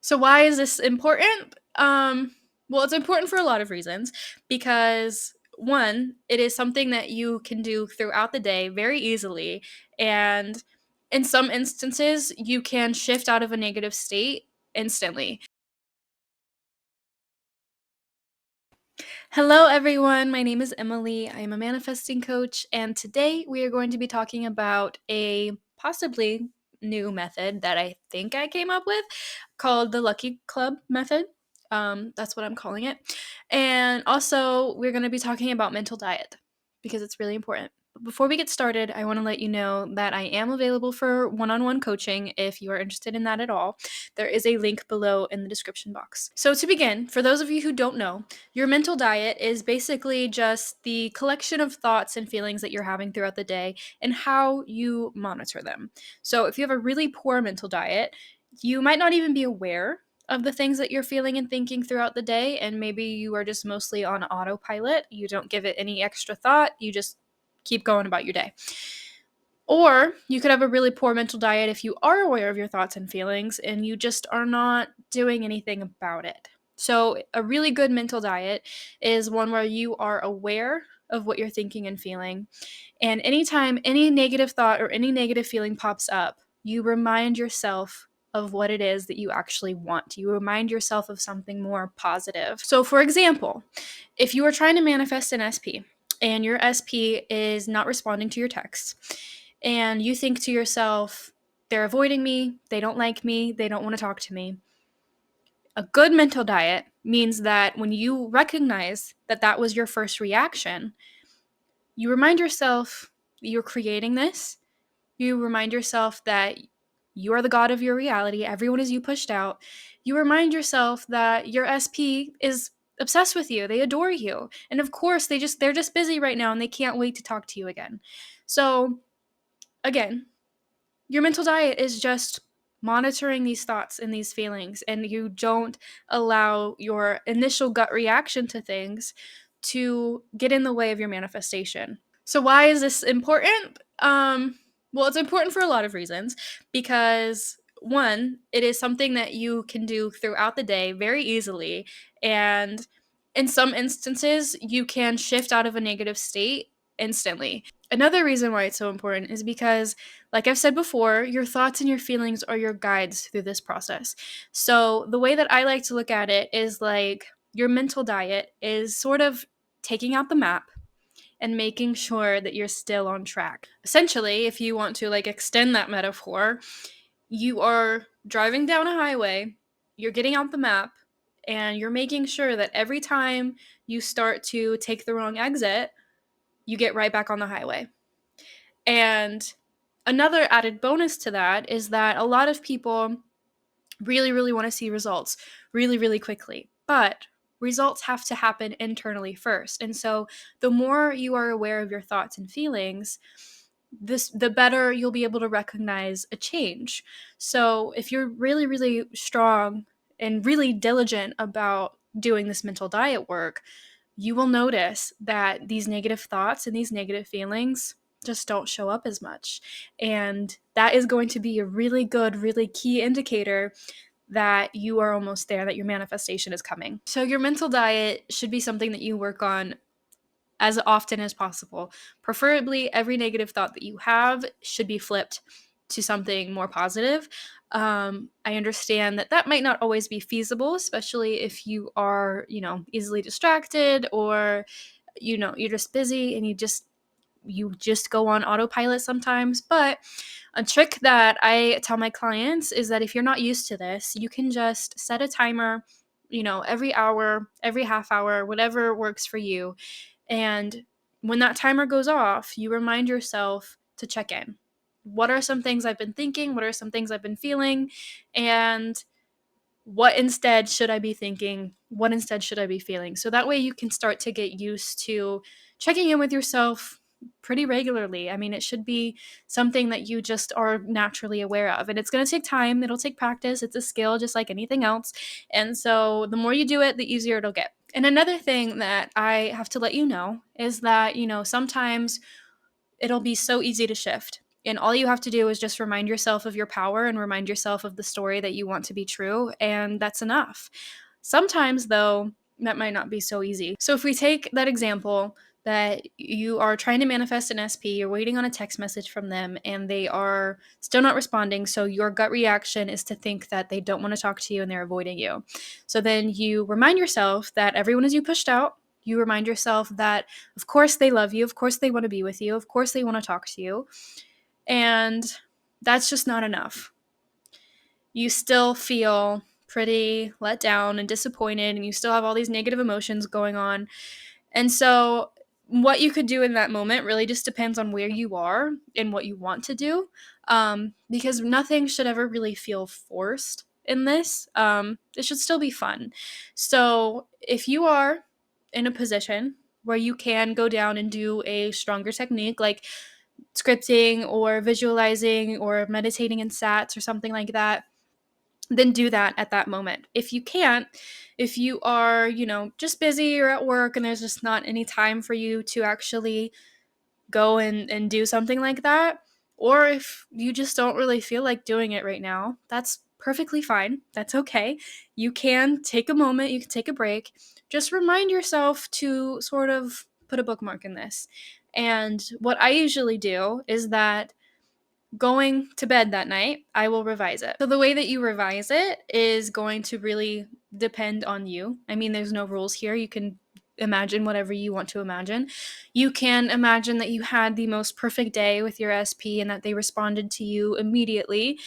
So why is this important? Well, it's important for a lot of reasons because one, it is something that you can do throughout the day very easily, and in some instances, you can shift out of a negative state instantly. Hello, everyone. My name is Emily. I am a manifesting coach, and today we are going to be talking about a possibly new method that I think I came up with called the Lucky Club method. That's what I'm calling it. And also, we're going to be talking about mental diet because it's really important. But before we get started, I want to let you know that I am available for one on one coaching if you are interested in that at all. There is a link below in the description box. So, to begin, for those of you who don't know, your mental diet is basically just the collection of thoughts and feelings that you're having throughout the day and how you monitor them. So, if you have a really poor mental diet, you might not even be aware of the things that you're feeling and thinking throughout the day, and maybe you are just mostly on autopilot. You don't give it any extra thought, you just keep going about your day. Or you could have a really poor mental diet if you are aware of your thoughts and feelings and you just are not doing anything about it. So, a really good mental diet is one where you are aware of what you're thinking and feeling. And anytime any negative thought or any negative feeling pops up, you remind yourself of what it is that you actually want. You remind yourself of something more positive. So, for example, if you are trying to manifest an SP and your SP is not responding to your texts, and you think to yourself, they're avoiding me, they don't like me, they don't want to talk to me. A good mental diet means that when you recognize that that was your first reaction, you remind yourself that you're creating this. You remind yourself that you are the god of your reality. Everyone is you pushed out. You remind yourself that your SP is obsessed with you. They adore you. And of course, they're just busy right now and they can't wait to talk to you again. So, again, your mental diet is just monitoring these thoughts and these feelings, and you don't allow your initial gut reaction to things to get in the way of your manifestation. So why is this important? Well, it's important for a lot of reasons because one, it is something that you can do throughout the day very easily, and in some instances you can shift out of a negative state instantly. Another reason why it's so important is because, like I've said before, your thoughts and your feelings are your guides through this process. So, the way that I like to look at it is like your mental diet is sort of taking out the map and making sure that you're still on track. Essentially, if you want to like extend that metaphor, you are driving down a highway, you're getting out the map, and you're making sure that every time you start to take the wrong exit, you get right back on the highway. And another added bonus to that is that a lot of people really, really want to see results really, really quickly. But results have to happen internally first. And so the more you are aware of your thoughts and feelings, the better you'll be able to recognize a change. So if you're really, really strong and really diligent about doing this mental diet work, you will notice that these negative thoughts and these negative feelings just don't show up as much. And that is going to be a really good, really key indicator that you are almost there, that your manifestation is coming. So, your mental diet should be something that you work on as often as possible. Preferably, every negative thought that you have should be flipped to something more positive. I understand that that might not always be feasible, especially if you are, easily distracted, or, you're just busy and you just go on autopilot sometimes. But a trick that I tell my clients is that if you're not used to this, you can just set a timer, every hour, every half hour, whatever works for you. And when that timer goes off, you remind yourself to check in. What are some things I've been thinking? What are some things I've been feeling? And what instead should I be thinking? What instead should I be feeling? So that way you can start to get used to checking in with yourself pretty regularly. I mean, it should be something that you just are naturally aware of. And it's going to take time, it'll take practice. It's a skill just like anything else. And so the more you do it, the easier it'll get. And another thing that I have to let you know is that, sometimes it'll be so easy to shift. And all you have to do is just remind yourself of your power and remind yourself of the story that you want to be true, and that's enough. Sometimes, though, that might not be so easy. So, if we take that example that you are trying to manifest an SP, you're waiting on a text message from them, and they are still not responding. So, your gut reaction is to think that they don't want to talk to you and they're avoiding you. So, then you remind yourself that everyone is you pushed out. You remind yourself that, of course, they love you. Of course, they want to be with you. Of course, they want to talk to you. And that's just not enough. You still feel pretty let down and disappointed, and you still have all these negative emotions going on. And so, what you could do in that moment really just depends on where you are and what you want to do, because nothing should ever really feel forced in this. It should still be fun. So, if you are in a position where you can go down and do a stronger technique like scripting or visualizing or meditating in sats or something like that, then do that at that moment. If you can't, if you are, just busy or at work and there's just not any time for you to actually go and do something like that, or if you just don't really feel like doing it right now, that's perfectly fine. That's okay. You can take a moment, you can take a break. Just remind yourself to sort of put a bookmark in this. And what I usually do is that going to bed that night, I will revise it. So the way that you revise it is going to really depend on you. I mean, there's no rules here. You can imagine whatever you want to imagine. You can imagine that you had the most perfect day with your SP and that they responded to you immediately.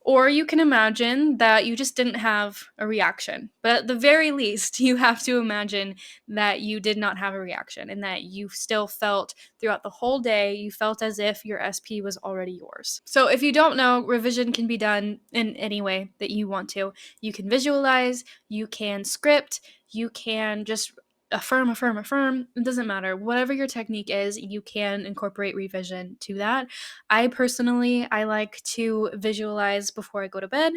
Or you can imagine that you just didn't have a reaction. But at the very least, you have to imagine that you did not have a reaction and that you still felt throughout the whole day, you felt as if your SP was already yours. So if you don't know, revision can be done in any way that you want to. You can visualize, you can script, you can just affirm, affirm, affirm. It doesn't matter. Whatever your technique is, you can incorporate revision to that. I like to visualize before I go to bed.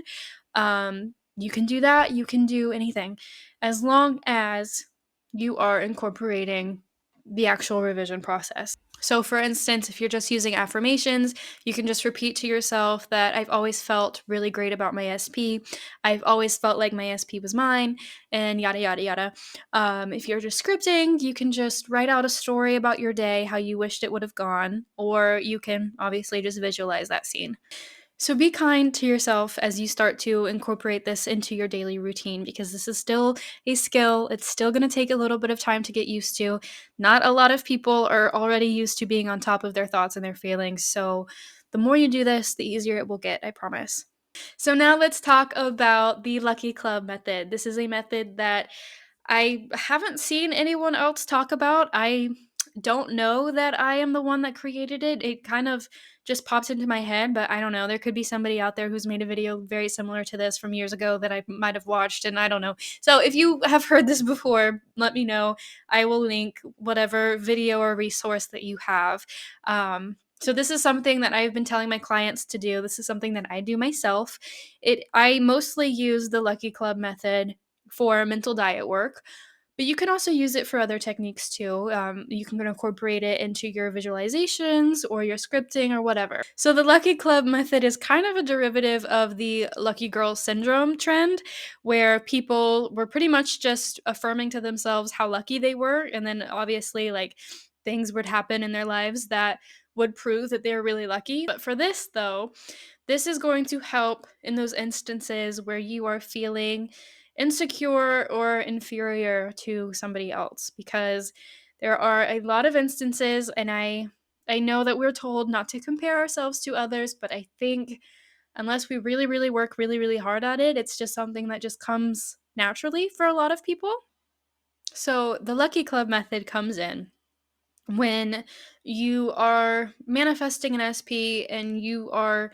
You can do that. You can do anything as long as you are incorporating the actual revision process. So, for instance, if you're just using affirmations, you can just repeat to yourself that I've always felt really great about my SP. I've always felt like my SP was mine, and yada, yada, yada. If you're just scripting, you can just write out a story about your day, how you wished it would have gone, or you can obviously just visualize that scene. So be kind to yourself as you start to incorporate this into your daily routine because this is still a skill. It's still going to take a little bit of time to get used to. Not a lot of people are already used to being on top of their thoughts and their feelings. So the more you do this, the easier it will get, I promise. So now let's talk about the Lucky Club method. This is a method that I haven't seen anyone else talk about. I don't know that I am the one that created it. It kind of just popped into my head, but I don't know. There could be somebody out there who's made a video very similar to this from years ago that I might have watched, and I don't know. So if you have heard this before, let me know. I will link whatever video or resource that you have. So this is something that I've been telling my clients to do. This is something that I do myself. I mostly use the Lucky Club method for mental diet work. But you can also use it for other techniques too. You can incorporate it into your visualizations or your scripting or whatever. So, the Lucky Club method is kind of a derivative of the Lucky Girl Syndrome trend, where people were pretty much just affirming to themselves how lucky they were. And then, obviously, like things would happen in their lives that would prove that they're really lucky. But for this, though, this is going to help in those instances where you are feeling insecure or inferior to somebody else because there are a lot of instances and I know that we're told not to compare ourselves to others, but I think unless we really really work really really hard at it, it's just something that just comes naturally for a lot of people. So the Lucky Club method comes in when you are manifesting an SP and you are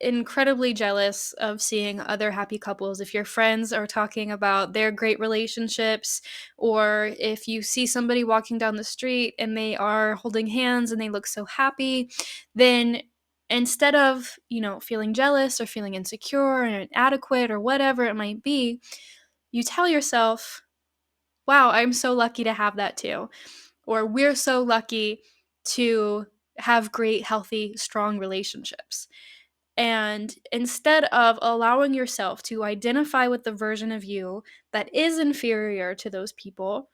incredibly jealous of seeing other happy couples. If your friends are talking about their great relationships, or if you see somebody walking down the street and they are holding hands and they look so happy, then instead of, feeling jealous or feeling insecure or inadequate or whatever it might be, you tell yourself, wow, I'm so lucky to have that too. Or we're so lucky to have great, healthy, strong relationships. And instead of allowing yourself to identify with the version of you that is inferior to those people,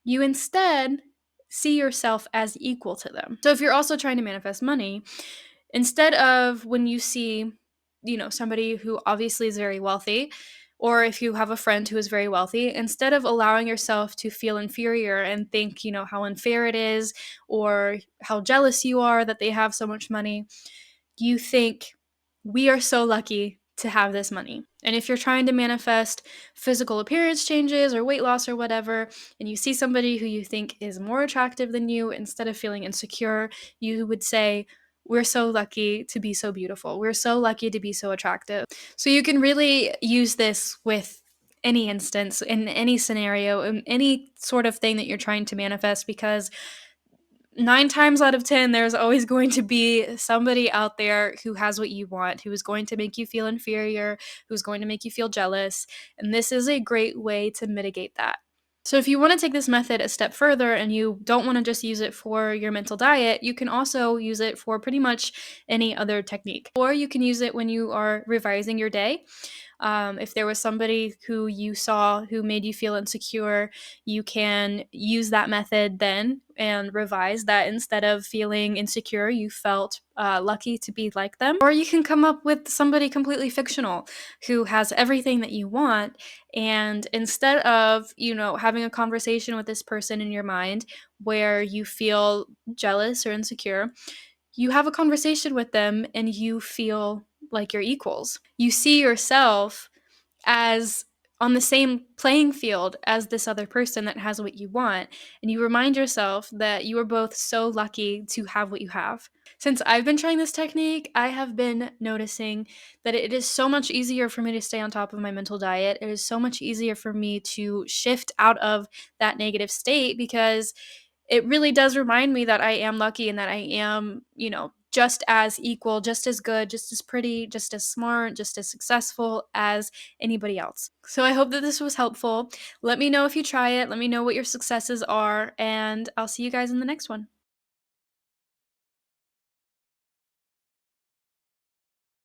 you instead see yourself as equal to them. So if you're also trying to manifest money, instead of when you see, somebody who obviously is very wealthy, or if you have a friend who is very wealthy, instead of allowing yourself to feel inferior and think, how unfair it is or how jealous you are that they have so much money, you think, we are so lucky to have this money. And if you're trying to manifest physical appearance changes or weight loss or whatever, and you see somebody who you think is more attractive than you, instead of feeling insecure, you would say, we're so lucky to be so beautiful. We're so lucky to be so attractive. So you can really use this with any instance, in any scenario, in any sort of thing that you're trying to manifest, because 9 times out of 10, there's always going to be somebody out there who has what you want, who is going to make you feel inferior, who's going to make you feel jealous. And this is a great way to mitigate that. So, if you want to take this method a step further and you don't want to just use it for your mental diet, you can also use it for pretty much any other technique. Or you can use it when you are revising your day. If there was somebody who you saw who made you feel insecure, you can use that method then and revise that. Instead of feeling insecure, you felt lucky to be like them. Or you can come up with somebody completely fictional who has everything that you want. And instead of, having a conversation with this person in your mind where you feel jealous or insecure, you have a conversation with them and you feel like you're equals. You see yourself as on the same playing field as this other person that has what you want, and you remind yourself that you are both so lucky to have what you have. Since I've been trying this technique, I have been noticing that it is so much easier for me to stay on top of my mental diet. It is so much easier for me to shift out of that negative state, because it really does remind me that I am lucky and that I am, just as equal, just as good, just as pretty, just as smart, just as successful as anybody else. So I hope that this was helpful. Let me know if you try it. Let me know what your successes are, and I'll see you guys in the next one.